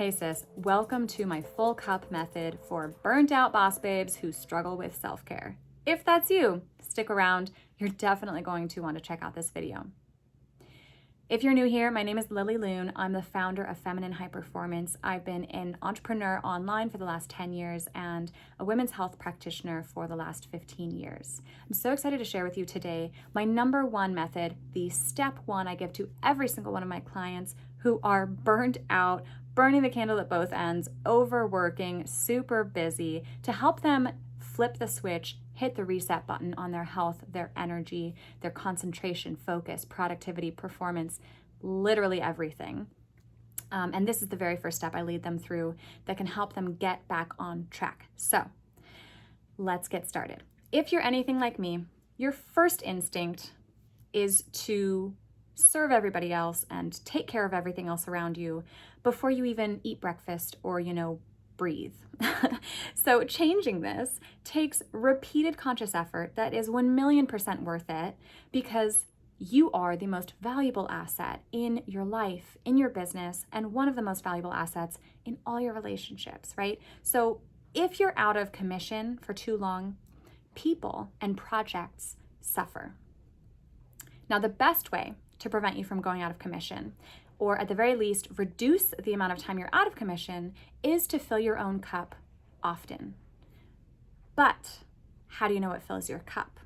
Hey sis, welcome to my full cup method for burnt out boss babes who struggle with self-care. If that's you, stick around. You're definitely going to want to check out this video. If you're new here, my name is Lily Lune. I'm the founder of Feminine High Performance. I've been an entrepreneur online for the last 10 years and a women's health practitioner for the last 15 years. I'm so excited to share with you today my number one method, the step one I give to every single one of my clients who are burnt out, burning the candle at both ends, overworking, super busy, to help them flip the switch, hit the reset button on their health, their energy, their concentration, focus, productivity, performance, literally everything. And this is the very first step I lead them through that can help them get back on track. So let's get started. If you're anything like me, your first instinct is to serve everybody else and take care of everything else around you before you even eat breakfast or, breathe. So changing this takes repeated conscious effort that is 1,000,000% worth it, because you are the most valuable asset in your life, in your business, and one of the most valuable assets in all your relationships, right? So if you're out of commission for too long, people and projects suffer. Now, the best way to prevent you from going out of commission, or at the very least, reduce the amount of time you're out of commission, is to fill your own cup often. But how do you know what fills your cup?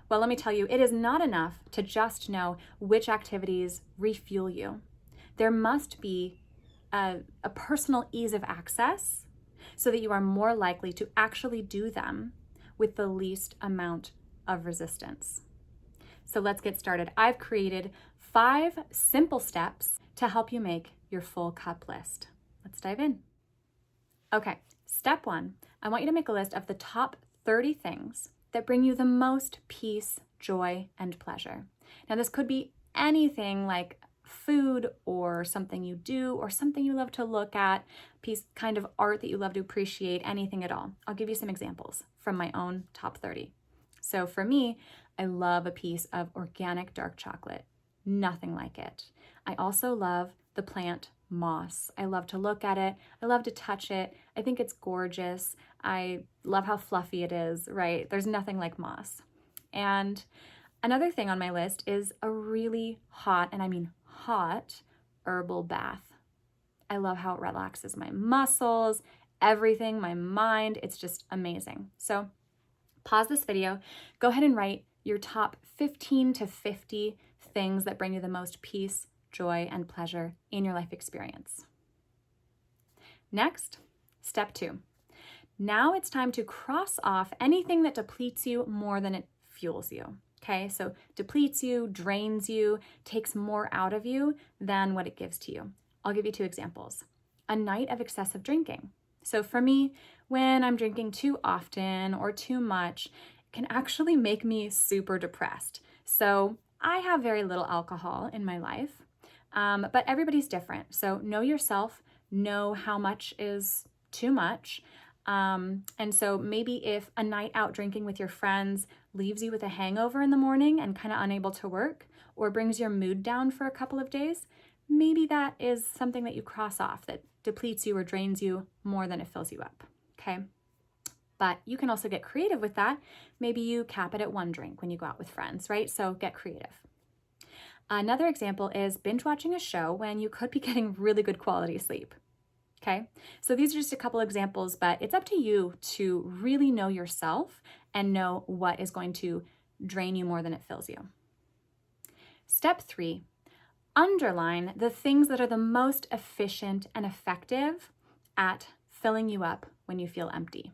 Well, let me tell you, it is not enough to just know which activities refuel you. There must be a personal ease of access so that you are more likely to actually do them with the least amount of resistance. So let's get started. I've created 5 simple steps to help you make your full cup list. Let's dive in. Okay, step 1, I want you to make a list of the top 30 things that bring you the most peace, joy, and pleasure. Now, this could be anything like food or something you do or something you love to look at, piece kind of art that you love to appreciate, anything at all. I'll give you some examples from my own top 30. So for me, I love a piece of organic dark chocolate. Nothing like it. I also love the plant moss. I love to look at it. I love to touch it. I think it's gorgeous. I love how fluffy it is, right? There's nothing like moss. And another thing on my list is a really hot, and I mean hot, herbal bath. I love how it relaxes my muscles, everything, my mind. It's just amazing. So pause this video, go ahead and write your top 15 to 50 things that bring you the most peace, joy, and pleasure in your life experience. Next, step 2. Now it's time to cross off anything that depletes you more than it fuels you. Okay, so depletes you, drains you, takes more out of you than what it gives to you. I'll give you 2 examples. A night of excessive drinking. So for me, when I'm drinking too often or too much, it can actually make me super depressed. So I have very little alcohol in my life, but everybody's different. So know yourself, know how much is too much. And so maybe if a night out drinking with your friends leaves you with a hangover in the morning and kind of unable to work, or brings your mood down for a couple of days, maybe that is something that you cross off that depletes you or drains you more than it fills you up, okay? But you can also get creative with that. Maybe you cap it at 1 drink when you go out with friends, right? So get creative. Another example is binge watching a show when you could be getting really good quality sleep, okay? So these are just a couple examples, but it's up to you to really know yourself and know what is going to drain you more than it fills you. Step 3, underline the things that are the most efficient and effective at filling you up when you feel empty.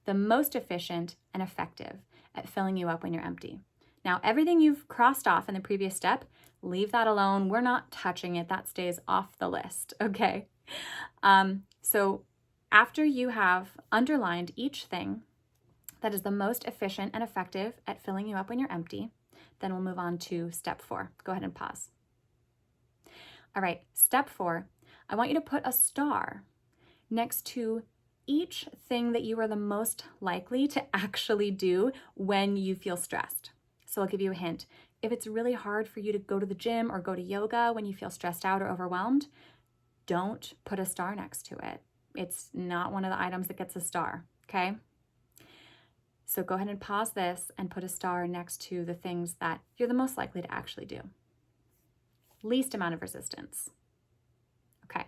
The most efficient and effective at filling you up when you're empty. Now, everything you've crossed off in the previous step, leave that alone. We're not touching it. That stays off the list, okay? So after you have underlined each thing that is the most efficient and effective at filling you up when you're empty, then we'll move on to step 4. Go ahead and pause. All right, step 4, I want you to put a star next to each thing that you are the most likely to actually do when you feel stressed. So I'll give you a hint. If it's really hard for you to go to the gym or go to yoga when you feel stressed out or overwhelmed, don't put a star next to it. It's not one of the items that gets a star, okay? So go ahead and pause this and put a star next to the things that you're the most likely to actually do. Least amount of resistance. Okay.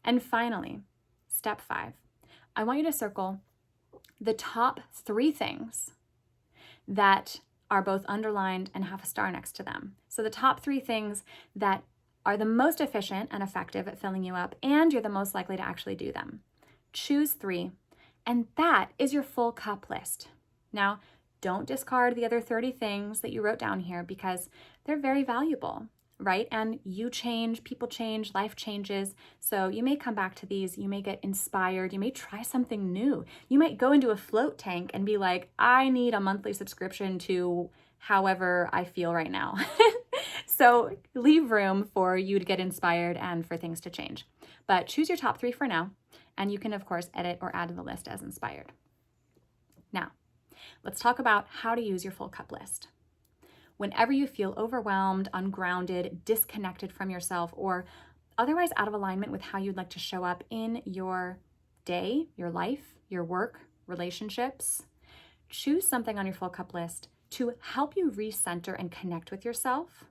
And finally, step 5. I want you to circle the top 3 things that are both underlined and have a star next to them. So the top 3 things that are the most efficient and effective at filling you up, and you're the most likely to actually do them. Choose 3, and that is your full cup list. Now, don't discard the other 30 things that you wrote down here because they're very valuable, right? And you change, people change, life changes. So you may come back to these, you may get inspired, you may try something new. You might go into a float tank and be like, I need a monthly subscription to however I feel right now. So leave room for you to get inspired and for things to change. But choose your top 3 for now, and you can, of course, edit or add to the list as inspired. Now, let's talk about how to use your full cup list. Whenever you feel overwhelmed, ungrounded, disconnected from yourself, or otherwise out of alignment with how you'd like to show up in your day, your life, your work, relationships, choose something on your full cup list to help you recenter and connect with yourself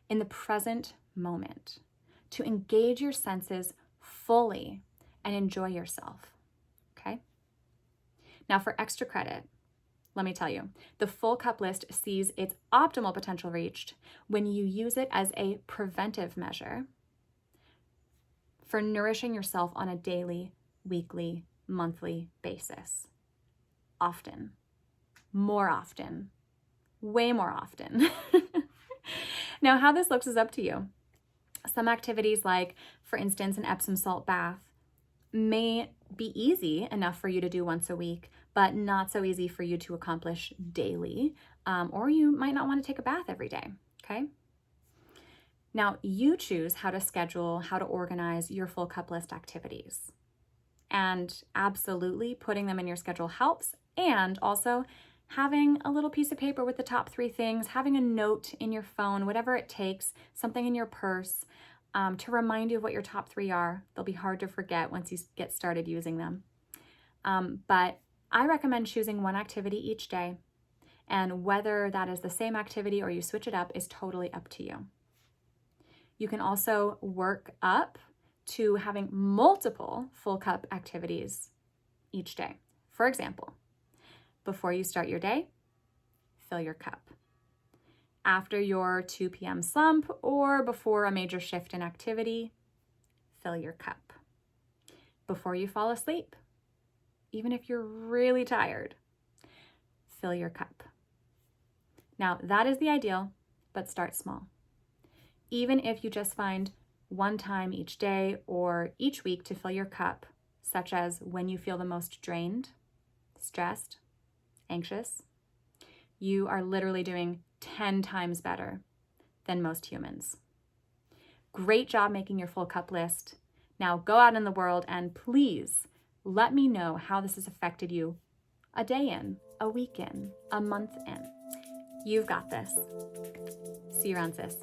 in the present moment, to engage your senses fully and enjoy yourself, okay? Now for extra credit, let me tell you, the full cup list sees its optimal potential reached when you use it as a preventive measure for nourishing yourself on a daily, weekly, monthly basis. Often, more often, way more often. Now, how this looks is up to you. Some activities like, for instance, an Epsom salt bath may be easy enough for you to do once a week, but not so easy for you to accomplish daily, or you might not want to take a bath every day, okay? Now, you choose how to schedule, how to organize your full cup list activities. And absolutely putting them in your schedule helps, and also having a little piece of paper with the top 3 things, having a note in your phone, whatever it takes, something in your purse, to remind you of what your top 3 are. They'll be hard to forget once you get started using them. But I recommend choosing one activity each day, and whether that is the same activity or you switch it up is totally up to you. You can also work up to having multiple full cup activities each day. For example, before you start your day, fill your cup. After your 2 p.m. slump or before a major shift in activity, fill your cup. Before you fall asleep, even if you're really tired, fill your cup. Now, that is the ideal, but start small. Even if you just find one time each day or each week to fill your cup, such as when you feel the most drained, stressed, anxious, you are literally doing 10 times better than most humans. Great job making your full cup list. Now go out in the world and please let me know how this has affected you a day in, a week in, a month in. You've got this. See you around, sis.